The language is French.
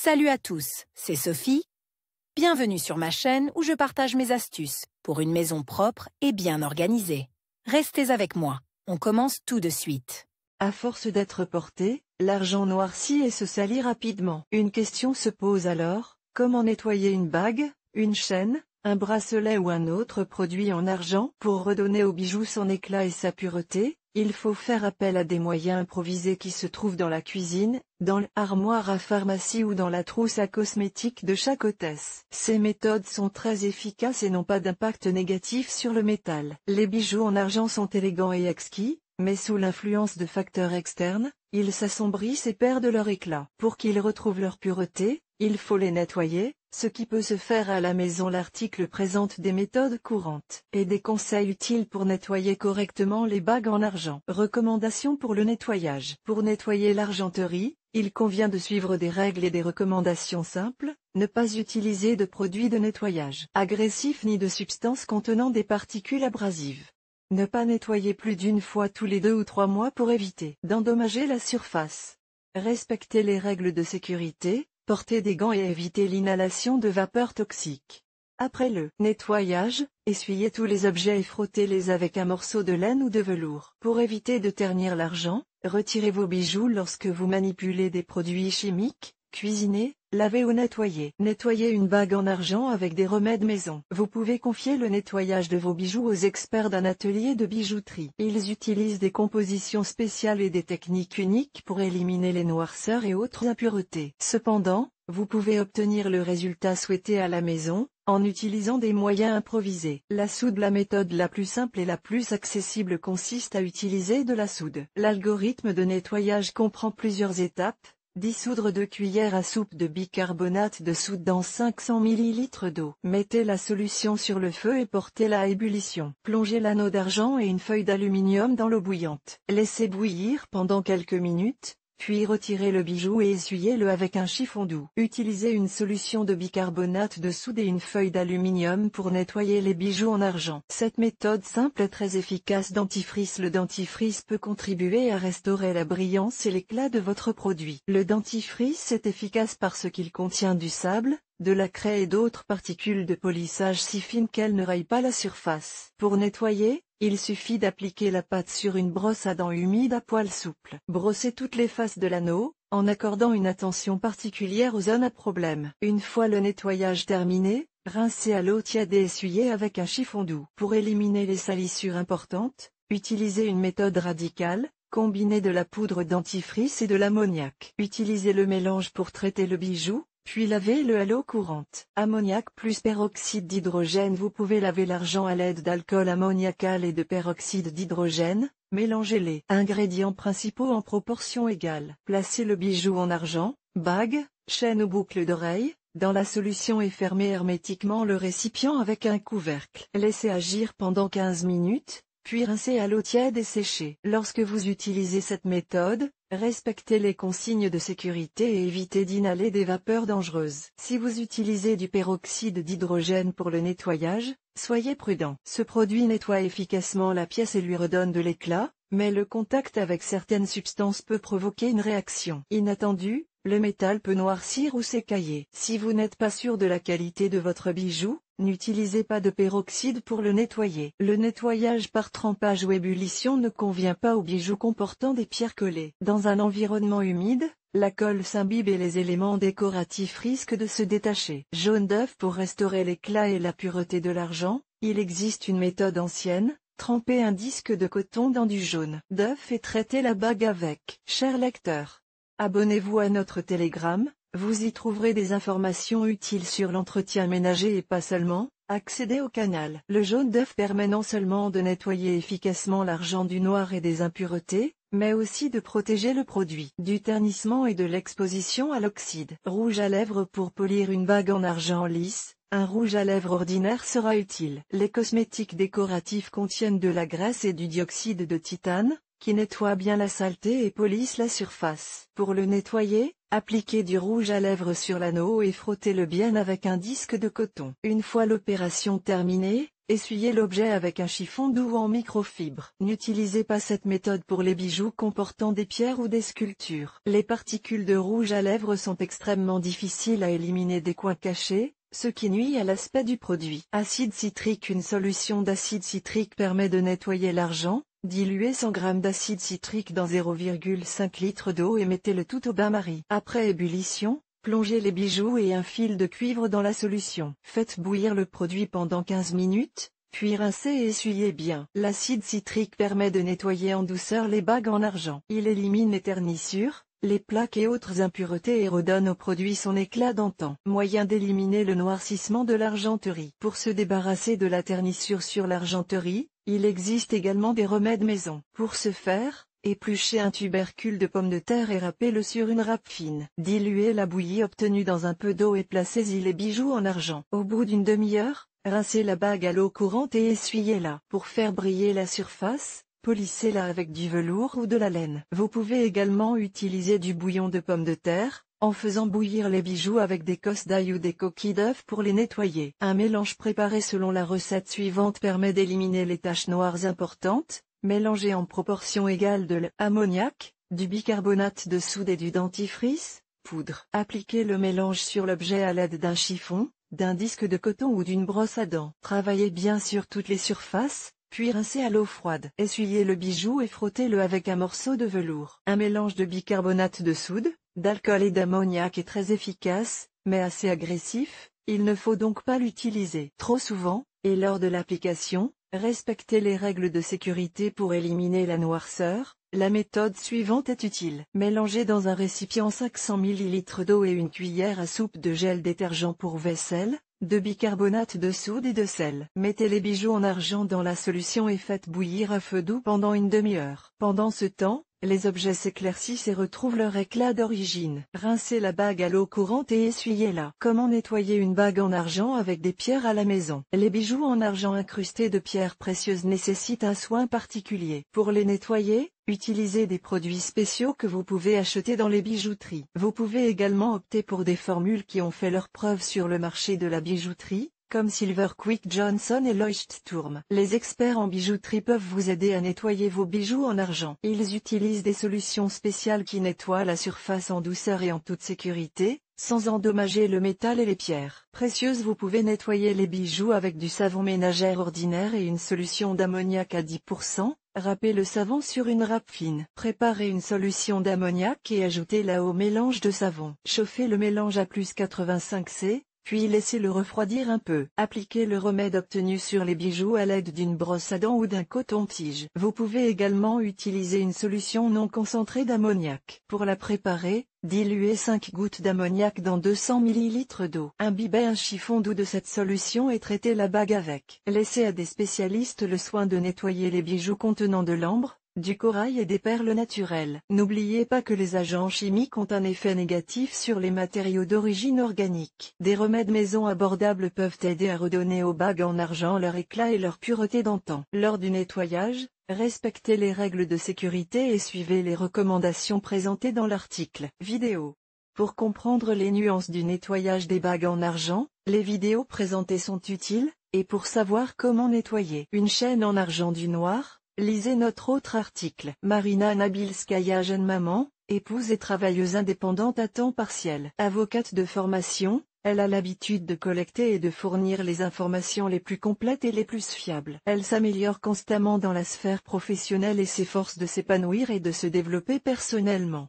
Salut à tous, c'est Sophie. Bienvenue sur ma chaîne où je partage mes astuces pour une maison propre et bien organisée. Restez avec moi, on commence tout de suite. À force d'être porté, l'argent noircit et se salit rapidement. Une question se pose alors, comment nettoyer une bague, une chaîne, un bracelet ou un autre produit en argent? Pour redonner au bijou son éclat et sa pureté, il faut faire appel à des moyens improvisés qui se trouvent dans la cuisine, dans l'armoire à pharmacie ou dans la trousse à cosmétiques de chaque hôtesse. Ces méthodes sont très efficaces et n'ont pas d'impact négatif sur le métal. Les bijoux en argent sont élégants et exquis, mais sous l'influence de facteurs externes, ils s'assombrissent et perdent leur éclat. Pour qu'ils retrouvent leur pureté, il faut les nettoyer, ce qui peut se faire à la maison. L'article présente des méthodes courantes et des conseils utiles pour nettoyer correctement les bagues en argent. Recommandations pour le nettoyage. Pour nettoyer l'argenterie, il convient de suivre des règles et des recommandations simples, ne pas utiliser de produits de nettoyage agressifs ni de substances contenant des particules abrasives. Ne pas nettoyer plus d'une fois tous les 2 ou 3 mois pour éviter d'endommager la surface. Respecter les règles de sécurité, porter des gants et éviter l'inhalation de vapeurs toxiques. Après le nettoyage, essuyez tous les objets et frottez-les avec un morceau de laine ou de velours. Pour éviter de ternir l'argent, retirez vos bijoux lorsque vous manipulez des produits chimiques. Cuisiner, laver ou nettoyer. Nettoyer une bague en argent avec des remèdes maison. Vous pouvez confier le nettoyage de vos bijoux aux experts d'un atelier de bijouterie. Ils utilisent des compositions spéciales et des techniques uniques pour éliminer les noirceurs et autres impuretés. Cependant, vous pouvez obtenir le résultat souhaité à la maison, en utilisant des moyens improvisés. La soude. La méthode la plus simple et la plus accessible consiste à utiliser de la soude. L'algorithme de nettoyage comprend plusieurs étapes. Dissoudre 2 cuillères à soupe de bicarbonate de soude dans 500 ml d'eau. Mettez la solution sur le feu et portez-la à ébullition. Plongez l'anneau d'argent et une feuille d'aluminium dans l'eau bouillante. Laissez bouillir pendant quelques minutes, puis retirez le bijou et essuyez-le avec un chiffon doux. Utilisez une solution de bicarbonate de soude et une feuille d'aluminium pour nettoyer les bijoux en argent. Cette méthode simple est très efficace dentifrice. Le dentifrice peut contribuer à restaurer la brillance et l'éclat de votre produit. Le dentifrice est efficace parce qu'il contient du sable, de la craie et d'autres particules de polissage si fines qu'elles ne rayent pas la surface. Pour nettoyer, il suffit d'appliquer la pâte sur une brosse à dents humide à poil souple. Brossez toutes les faces de l'anneau, en accordant une attention particulière aux zones à problème. Une fois le nettoyage terminé, rincez à l'eau tiède et essuyez avec un chiffon doux. Pour éliminer les salissures importantes, utilisez une méthode radicale, combinez de la poudre dentifrice et de l'ammoniac. Utilisez le mélange pour traiter le bijou, puis lavez-le à l'eau courante. Ammoniac plus peroxyde d'hydrogène. Vous pouvez laver l'argent à l'aide d'alcool ammoniacal et de peroxyde d'hydrogène, mélangez les ingrédients principaux en proportion égale. Placez le bijou en argent, bague, chaîne ou boucle d'oreille, dans la solution et fermez hermétiquement le récipient avec un couvercle. Laissez agir pendant 15 minutes, puis rincez à l'eau tiède et séchez. Lorsque vous utilisez cette méthode, respectez les consignes de sécurité et évitez d'inhaler des vapeurs dangereuses. Si vous utilisez du peroxyde d'hydrogène pour le nettoyage, soyez prudent. Ce produit nettoie efficacement la pièce et lui redonne de l'éclat, mais le contact avec certaines substances peut provoquer une réaction inattendue, le métal peut noircir ou s'écailler. Si vous n'êtes pas sûr de la qualité de votre bijou, n'utilisez pas de peroxyde pour le nettoyer. Le nettoyage par trempage ou ébullition ne convient pas aux bijoux comportant des pierres collées. Dans un environnement humide, la colle s'imbibe et les éléments décoratifs risquent de se détacher. Jaune d'œuf. Pour restaurer l'éclat et la pureté de l'argent, il existe une méthode ancienne. Trempez un disque de coton dans du jaune d'œuf et traitez la bague avec. Cher lecteur, abonnez-vous à notre Telegram, vous y trouverez des informations utiles sur l'entretien ménager et pas seulement. Accédez au canal. Le jaune d'œuf permet non seulement de nettoyer efficacement l'argent du noir et des impuretés, mais aussi de protéger le produit du ternissement et de l'exposition à l'oxyde. Rouge à lèvres. Pour polir une bague en argent lisse, un rouge à lèvres ordinaire sera utile. Les cosmétiques décoratifs contiennent de la graisse et du dioxyde de titane, qui nettoient bien la saleté et polissent la surface. Pour le nettoyer, appliquez du rouge à lèvres sur l'anneau et frottez-le bien avec un disque de coton. Une fois l'opération terminée, essuyez l'objet avec un chiffon doux ou en microfibre. N'utilisez pas cette méthode pour les bijoux comportant des pierres ou des sculptures. Les particules de rouge à lèvres sont extrêmement difficiles à éliminer des coins cachés, ce qui nuit à l'aspect du produit. Acide citrique. Une solution d'acide citrique permet de nettoyer l'argent. Diluez 100 g d'acide citrique dans 0,5 litre d'eau et mettez le tout au bain-marie. Après ébullition, plongez les bijoux et un fil de cuivre dans la solution. Faites bouillir le produit pendant 15 minutes, puis rincez et essuyez bien. L'acide citrique permet de nettoyer en douceur les bagues en argent. Il élimine les ternissures, les plaques et autres impuretés et redonne au produit son éclat d'antan. Moyen d'éliminer le noircissement de l'argenterie. Pour se débarrasser de la ternissure sur l'argenterie, il existe également des remèdes maison. Pour ce faire, épluchez un tubercule de pomme de terre et râpez-le sur une râpe fine. Diluez la bouillie obtenue dans un peu d'eau et placez-y les bijoux en argent. Au bout d'une demi-heure, rincez la bague à l'eau courante et essuyez-la. Pour faire briller la surface, polissez-la avec du velours ou de la laine. Vous pouvez également utiliser du bouillon de pomme de terre, en faisant bouillir les bijoux avec des cosses d'ail ou des coquilles d'œufs pour les nettoyer. Un mélange préparé selon la recette suivante permet d'éliminer les taches noires importantes. Mélangez en proportion égale de l'ammoniac, du bicarbonate de soude et du dentifrice, poudre. Appliquez le mélange sur l'objet à l'aide d'un chiffon, d'un disque de coton ou d'une brosse à dents. Travaillez bien sur toutes les surfaces, puis rincez à l'eau froide. Essuyez le bijou et frottez-le avec un morceau de velours. Un mélange de bicarbonate de soude, d'alcool et d'ammoniac est très efficace, mais assez agressif, il ne faut donc pas l'utiliser trop souvent, et lors de l'application, respectez les règles de sécurité pour éliminer la noirceur. La méthode suivante est utile. Mélangez dans un récipient 500 ml d'eau et une cuillère à soupe de gel détergent pour vaisselle, de bicarbonate de soude et de sel. Mettez les bijoux en argent dans la solution et faites bouillir à feu doux pendant une demi-heure. Pendant ce temps, les objets s'éclaircissent et retrouvent leur éclat d'origine. Rincez la bague à l'eau courante et essuyez-la. Comment nettoyer une bague en argent avec des pierres à la maison? Les bijoux en argent incrustés de pierres précieuses nécessitent un soin particulier. Pour les nettoyer, utilisez des produits spéciaux que vous pouvez acheter dans les bijouteries. Vous pouvez également opter pour des formules qui ont fait leurs preuves sur le marché de la bijouterie, comme Silver Quick Johnson et Leuchtturm. Les experts en bijouterie peuvent vous aider à nettoyer vos bijoux en argent. Ils utilisent des solutions spéciales qui nettoient la surface en douceur et en toute sécurité, sans endommager le métal et les pierres précieuses. Vous pouvez nettoyer les bijoux avec du savon ménagère ordinaire et une solution d'ammoniac à 10%. Râpez le savon sur une râpe fine. Préparez une solution d'ammoniac et ajoutez-la au mélange de savon. Chauffez le mélange à plus 85 C. Puis laissez-le refroidir un peu. Appliquez le remède obtenu sur les bijoux à l'aide d'une brosse à dents ou d'un coton-tige. Vous pouvez également utiliser une solution non concentrée d'ammoniac. Pour la préparer, diluez 5 gouttes d'ammoniac dans 200 ml d'eau. Imbibez un chiffon doux de cette solution et traitez la bague avec. Laissez à des spécialistes le soin de nettoyer les bijoux contenant de l'ambre, du corail et des perles naturelles. N'oubliez pas que les agents chimiques ont un effet négatif sur les matériaux d'origine organique. Des remèdes maison abordables peuvent aider à redonner aux bagues en argent leur éclat et leur pureté d'antan. Lors du nettoyage, respectez les règles de sécurité et suivez les recommandations présentées dans l'article vidéo. Pour comprendre les nuances du nettoyage des bagues en argent, les vidéos présentées sont utiles, et pour savoir comment nettoyer une chaîne en argent du noir, lisez notre autre article. Marina Nabilskaya, jeune maman, épouse et travailleuse indépendante à temps partiel. Avocate de formation, elle a l'habitude de collecter et de fournir les informations les plus complètes et les plus fiables. Elle s'améliore constamment dans la sphère professionnelle et s'efforce de s'épanouir et de se développer personnellement.